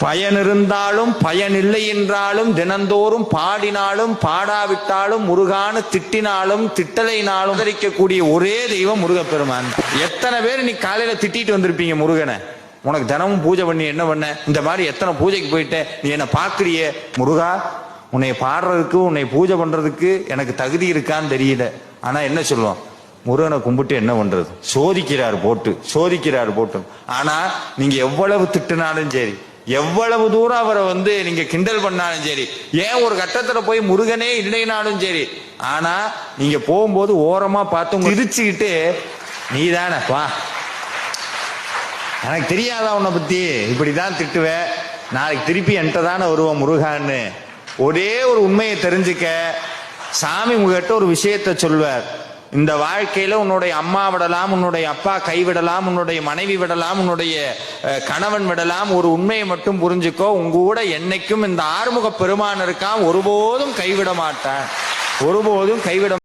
பயன் இருந்தாலும் பயன் இல்லை என்றாலும் தினந்தோறும் பாடினாலும் பாடாவிட்டாலும் முருகான திட்டினாலும் திட்டலைனாலும் ஆதரிக்கக்கூடிய ஒரே தெய்வம் முருகப்பெருமான். எத்தனை பேர் நீ காலையில திட்டிட்டு வந்திருப்பீங்க முருகனை, உனக்கு தினமும் பூஜை பண்ணி என்ன பண்ண, இந்த மாதிரி எத்தனை பூஜைக்கு போயிட்ட, நீ என்ன பாக்குறிய, முருகா உன்னை பாடுறதுக்கு உன்னை பூஜை பண்றதுக்கு எனக்கு தகுதி இருக்கான்னு தெரியல. ஆனா என்ன சொல்லுவோம், முருகனை கும்பிட்டு என்ன பண்றது, சோதிக்கிறார் போட்டு. ஆனா நீங்க எவ்வளவு திட்டுனாலும் சரி, எவ்வளவு தூரம் அவரை நீங்க கிண்டல் பண்ணாலும் சரி, ஏன் ஒரு கட்டத்துல போய் முருகனே இல்லைனாலும் சரி, ஆனா நீங்க போகும்போது ஓரமா பார்த்து சிரிச்சுக்கிட்டு நீதானே பா, எனக்கு தெரியாதா உன்னை பத்தி, இப்படிதான் திட்டுவ, நாளைக்கு திருப்பி என்கிட்ட தானே வருவோம் முருகான்னு ஒரே ஒரு உண்மையை தெரிஞ்சுக்க சாமி உங்ககிட்ட ஒரு விஷயத்த சொல்வார். இந்த வாழ்க்கையில உன்னுடைய அம்மா விடலாம், உன்னுடைய அப்பா கைவிடலாம், உன்னுடைய மனைவி விடலாம், உன்னுடைய கணவன் விடலாம், ஒரு உண்மையை மட்டும் புரிஞ்சுக்கோ, உங்க கூட என்னைக்கும் இந்த ஆறுமுக பெருமான் இருக்கான், ஒருபோதும் கைவிட மாட்டான், ஒருபோதும் கைவிட